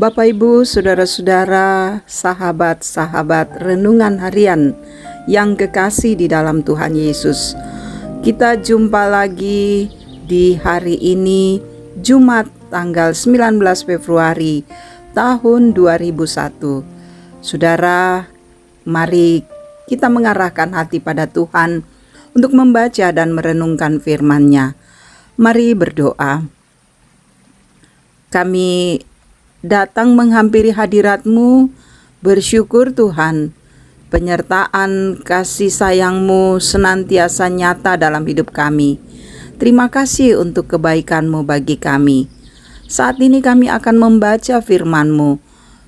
Bapak, Ibu, saudara-saudara, sahabat-sahabat renungan harian yang kekasih di dalam Tuhan Yesus. Kita jumpa lagi di hari ini, Jumat tanggal 19 Februari tahun 2001. Saudara, mari kita mengarahkan hati pada Tuhan untuk membaca dan merenungkan firman-Nya. Mari berdoa. Kami datang menghampiri hadirat-Mu, bersyukur Tuhan, penyertaan kasih sayang-Mu senantiasa nyata dalam hidup kami. Terima kasih untuk kebaikan-Mu bagi kami. Saat ini kami akan membaca firman-Mu.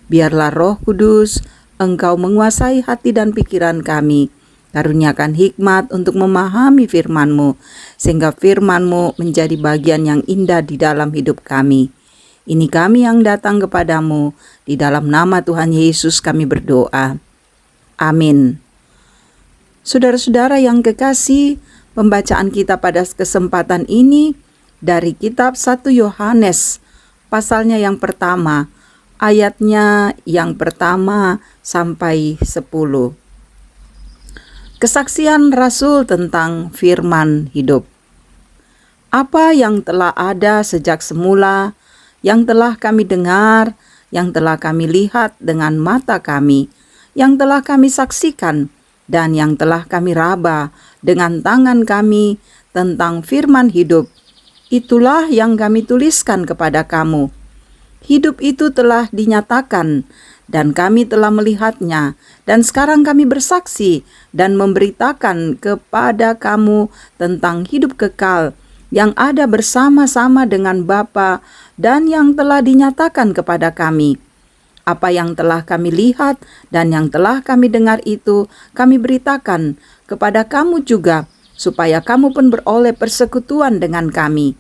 Biarlah Roh Kudus, Engkau menguasai hati dan pikiran kami. Karuniakan hikmat untuk memahami firman-Mu, sehingga firman-Mu menjadi bagian yang indah di dalam hidup kami. Ini kami yang datang kepadamu, di dalam nama Tuhan Yesus kami berdoa. Amin. Saudara-saudara yang kekasih, pembacaan kita pada kesempatan ini dari kitab 1 Yohanes, pasalnya yang pertama, ayatnya yang pertama sampai 10. Kesaksian Rasul tentang firman hidup. Apa yang telah ada sejak semula, yang telah kami dengar, yang telah kami lihat dengan mata kami, yang telah kami saksikan, dan yang telah kami raba dengan tangan kami tentang firman hidup, itulah yang kami tuliskan kepada kamu. Hidup itu telah dinyatakan, dan kami telah melihatnya, dan sekarang kami bersaksi dan memberitakan kepada kamu tentang hidup kekal yang ada bersama-sama dengan Bapa dan yang telah dinyatakan kepada kami. Apa yang telah kami lihat dan yang telah kami dengar itu kami beritakan kepada kamu juga, supaya kamu pun beroleh persekutuan dengan kami.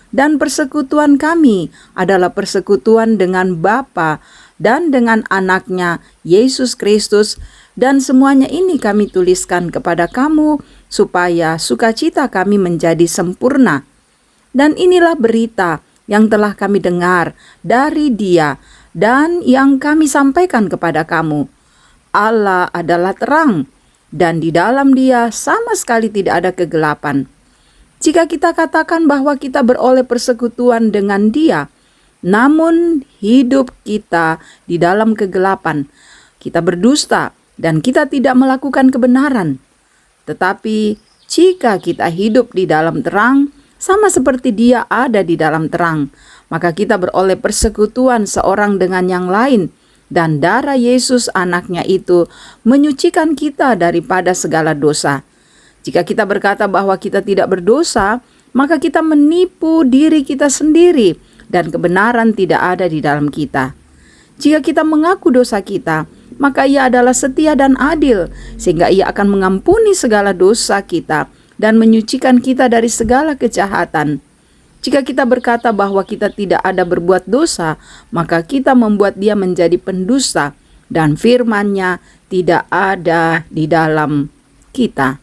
Dan persekutuan kami adalah persekutuan dengan Bapa dan dengan Anaknya, Yesus Kristus, dan semuanya ini kami tuliskan kepada kamu, supaya sukacita kami menjadi sempurna. Dan inilah berita yang telah kami dengar dari Dia dan yang kami sampaikan kepada kamu. Allah adalah terang, dan di dalam Dia sama sekali tidak ada kegelapan. Jika kita katakan bahwa kita beroleh persekutuan dengan Dia, namun hidup kita di dalam kegelapan, kita berdusta dan kita tidak melakukan kebenaran. Tetapi jika kita hidup di dalam terang, sama seperti Dia ada di dalam terang, maka kita beroleh persekutuan seorang dengan yang lain, dan darah Yesus Anaknya itu menyucikan kita daripada segala dosa. Jika kita berkata bahwa kita tidak berdosa, maka kita menipu diri kita sendiri, dan kebenaran tidak ada di dalam kita. Jika kita mengaku dosa kita, maka Ia adalah setia dan adil, sehingga Ia akan mengampuni segala dosa kita dan menyucikan kita dari segala kejahatan. Jika kita berkata bahwa kita tidak ada berbuat dosa, maka kita membuat Dia menjadi pendusta, dan firman-Nya tidak ada di dalam kita.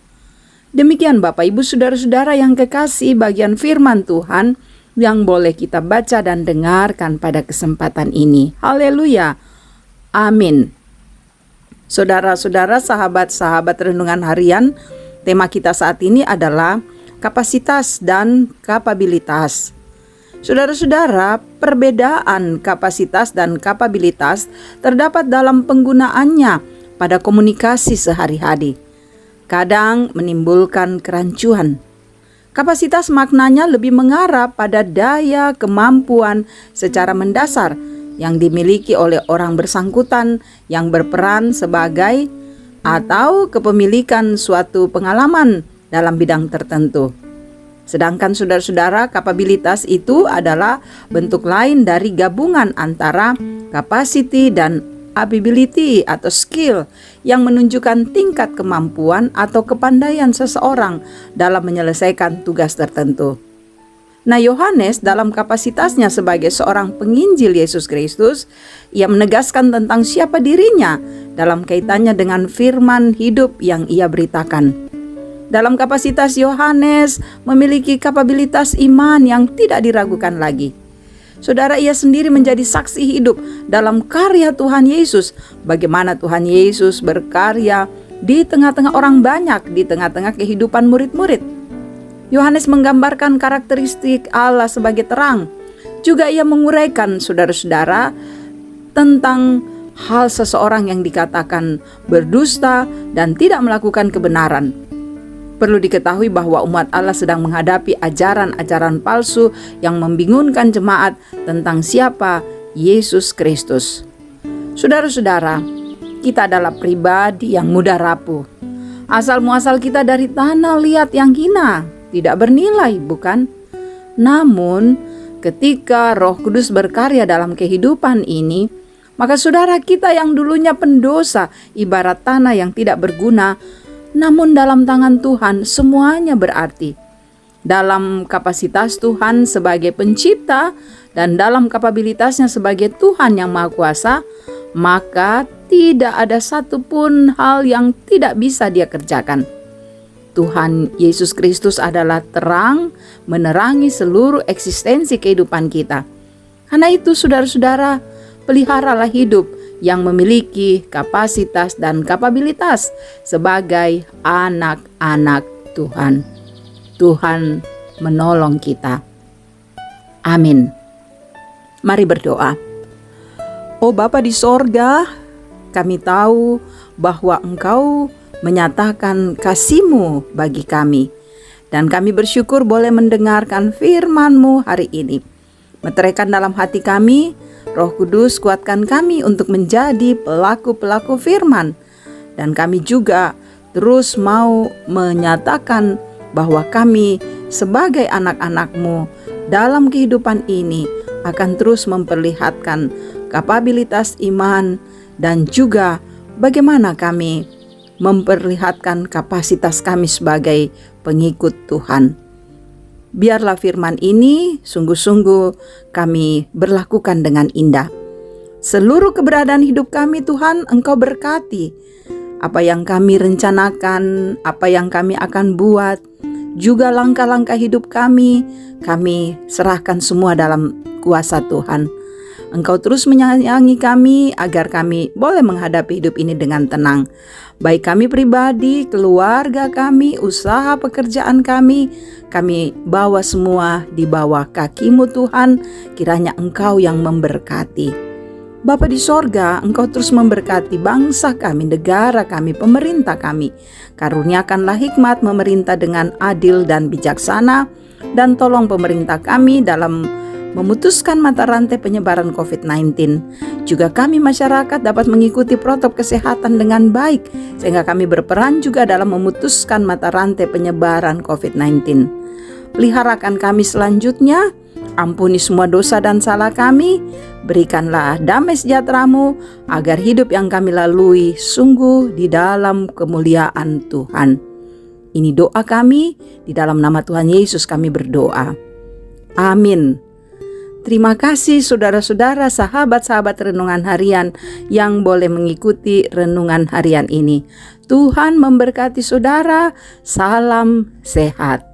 Demikian Bapak, Ibu, saudara-saudara yang kekasih, bagian firman Tuhan yang boleh kita baca dan dengarkan pada kesempatan ini. Haleluya. Amin. Saudara-saudara, sahabat-sahabat renungan harian, tema kita saat ini adalah kapasitas dan kapabilitas. Saudara-saudara, perbedaan kapasitas dan kapabilitas terdapat dalam penggunaannya pada komunikasi sehari-hari. Kadang menimbulkan kerancuan. Kapasitas maknanya lebih mengarah pada daya kemampuan secara mendasar yang dimiliki oleh orang bersangkutan yang berperan sebagai atau kepemilikan suatu pengalaman dalam bidang tertentu. Sedangkan saudara-saudara, kapabilitas itu adalah bentuk lain dari gabungan antara capacity dan ability atau skill yang menunjukkan tingkat kemampuan atau kepandaian seseorang dalam menyelesaikan tugas tertentu. Nah, Yohanes dalam kapasitasnya sebagai seorang penginjil Yesus Kristus, ia menegaskan tentang siapa dirinya dalam kaitannya dengan firman hidup yang ia beritakan. Dalam kapasitas Yohanes memiliki kapabilitas iman yang tidak diragukan lagi. Saudara, ia sendiri menjadi saksi hidup dalam karya Tuhan Yesus. Bagaimana Tuhan Yesus berkarya di tengah-tengah orang banyak, di tengah-tengah kehidupan murid-murid. Yohanes menggambarkan karakteristik Allah sebagai terang. Juga ia menguraikan, saudara-saudara, tentang hal seseorang yang dikatakan berdusta dan tidak melakukan kebenaran. Perlu diketahui bahwa umat Allah sedang menghadapi ajaran-ajaran palsu yang membingungkan jemaat tentang siapa Yesus Kristus. Saudara-saudara, kita adalah pribadi yang mudah rapuh. Asal muasal kita dari tanah liat yang hina, tidak bernilai, bukan? Namun, ketika Roh Kudus berkarya dalam kehidupan ini, maka saudara kita yang dulunya pendosa, ibarat tanah yang tidak berguna, namun dalam tangan Tuhan semuanya berarti. Dalam kapasitas Tuhan sebagai pencipta dan dalam kapabilitasnya sebagai Tuhan yang Maha Kuasa, maka tidak ada satupun hal yang tidak bisa Dia kerjakan. Tuhan Yesus Kristus adalah terang menerangi seluruh eksistensi kehidupan kita. Karena itu saudara-saudara, peliharalah hidup yang memiliki kapasitas dan kapabilitas sebagai anak-anak Tuhan. Tuhan menolong kita. Amin. Mari berdoa. Oh Bapa di sorga, kami tahu bahwa Engkau menyatakan kasih-Mu bagi kami. Dan kami bersyukur boleh mendengarkan firman-Mu hari ini. Meteraikan dalam hati kami, Roh Kudus kuatkan kami untuk menjadi pelaku-pelaku firman. Dan kami juga terus mau menyatakan bahwa kami sebagai anak-anak-Mu dalam kehidupan ini akan terus memperlihatkan kapabilitas iman dan juga bagaimana kami memperlihatkan kapasitas kami sebagai pengikut Tuhan. Biarlah firman ini sungguh-sungguh kami berlakukan dengan indah. Seluruh keberadaan hidup kami Tuhan Engkau berkati. Apa yang kami rencanakan, apa yang kami akan buat, juga langkah-langkah hidup kami serahkan semua dalam kuasa Tuhan. Engkau terus menyayangi kami agar kami boleh menghadapi hidup ini dengan tenang. Baik kami pribadi, keluarga kami, usaha pekerjaan kami bawa semua di bawah kaki-Mu Tuhan, kiranya Engkau yang memberkati. Bapa di sorga, Engkau terus memberkati bangsa kami, negara kami, pemerintah kami. Karuniakanlah hikmat memerintah dengan adil dan bijaksana, dan tolong pemerintah kami dalam memutuskan mata rantai penyebaran COVID-19. Juga kami masyarakat dapat mengikuti protokol kesehatan dengan baik, sehingga kami berperan juga dalam memutuskan mata rantai penyebaran COVID-19. Peliharakan kami selanjutnya, ampuni semua dosa dan salah kami, berikanlah damai sejahtera-Mu, agar hidup yang kami lalui sungguh di dalam kemuliaan Tuhan. Ini doa kami, di dalam nama Tuhan Yesus kami berdoa. Amin. Terima kasih saudara-saudara, sahabat-sahabat renungan harian yang boleh mengikuti renungan harian ini. Tuhan memberkati saudara, salam sehat.